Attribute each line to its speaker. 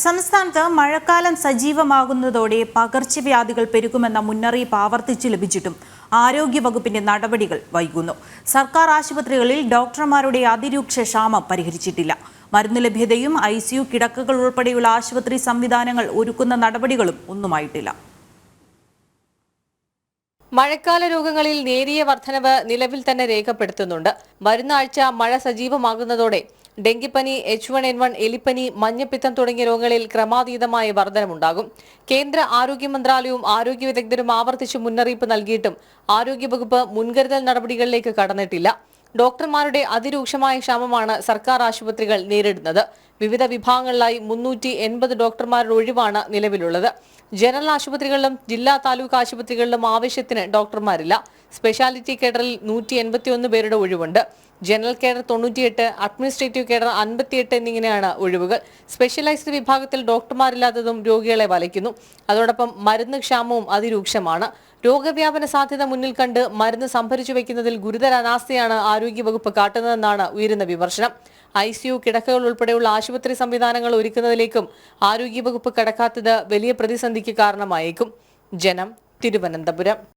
Speaker 1: സംസ്ഥാനത്ത് മഴക്കാലം സജീവമാകുന്നതോടെ പകർച്ചവ്യാധികൾ പെരുകുമെന്ന മുന്നറിയിപ്പ് ആവർത്തിച്ച് ലഭിച്ചിട്ടും ആരോഗ്യവകുപ്പിന്റെ നടപടികൾ വൈകുന്നു. സർക്കാർ ആശുപത്രികളിൽ ഡോക്ടർമാരുടെ അതിരൂക്ഷ ക്ഷാമം പരിഹരിച്ചിട്ടില്ല. മരുന്ന് ലഭ്യതയും ICU കിടക്കകൾ ഉൾപ്പെടെയുള്ള ആശുപത്രി സംവിധാനങ്ങൾ ഒരുക്കുന്ന നടപടികളും ഒന്നുമായിട്ടില്ല.
Speaker 2: മഴക്കാല രോഗങ്ങളിൽ നേരിയ വർധനവ് നിലവിൽ തന്നെ രേഖപ്പെടുത്തുന്നുണ്ട്. വരുന്ന ആഴ്ച മഴ സജീവമാകുന്നതോടെ ഡെങ്കിപ്പനി, H1N1, എലിപ്പനി, മഞ്ഞപ്പിത്തം തുടങ്ങിയ രോഗങ്ങളിൽ ക്രമാതീതമായ വർധനമുണ്ടാകും. കേന്ദ്ര ആരോഗ്യ മന്ത്രാലയവും ആരോഗ്യ വിദഗ്ധരും ആവർത്തിച്ച് മുന്നറിയിപ്പ് നൽകിയിട്ടും ആരോഗ്യവകുപ്പ് മുൻകരുതൽ നടപടികളിലേക്ക് കടന്നിട്ടില്ല. ഡോക്ടർമാരുടെ അതിരൂക്ഷമായ ക്ഷാമമാണ് സർക്കാർ ആശുപത്രികൾ നേരിടുന്നത്. വിവിധ വിഭാഗങ്ങളിലായി 380 ഡോക്ടർമാരുടെ ഒഴിവാണ് നിലവിലുള്ളത്. ജനറൽ ആശുപത്രികളിലും ജില്ലാ താലൂക്ക് ആശുപത്രികളിലും ആവശ്യത്തിന് ഡോക്ടർമാരില്ല. സ്പെഷ്യാലിറ്റി കേഡറിൽ 181 പേരുടെ ഒഴിവുണ്ട്. ജനറൽ കേഡർ 98, അഡ്മിനിസ്ട്രേറ്റീവ് കേഡർ 58 എന്നിങ്ങനെയാണ് ഒഴിവുകൾ. സ്പെഷ്യലൈസ്ഡ് വിഭാഗത്തിൽ ഡോക്ടർമാരില്ലാത്തതും രോഗികളെ വലയ്ക്കുന്നു. അതോടൊപ്പം മരുന്ന് ക്ഷാമവും അതിരൂക്ഷമാണ്. രോഗവ്യാപന സാധ്യത മുന്നിൽ കണ്ട് മരുന്ന് സംഭരിച്ചു വയ്ക്കുന്നതിൽ ഗുരുതര അനാസ്ഥയാണ് ആരോഗ്യവകുപ്പ് കാട്ടുന്നതെന്നാണ് ഉയരുന്ന വിമർശനം. ICU കിടക്കകൾ ഉൾപ്പെടെയുള്ള ആശുപത്രി സംവിധാനങ്ങൾ ഒരുക്കുന്നതിലേക്കും ആരോഗ്യവകുപ്പ് കടക്കാത്തത് വലിയ പ്രതിസന്ധിക്ക് കാരണമായേക്കും. ജനം, തിരുവനന്തപുരം.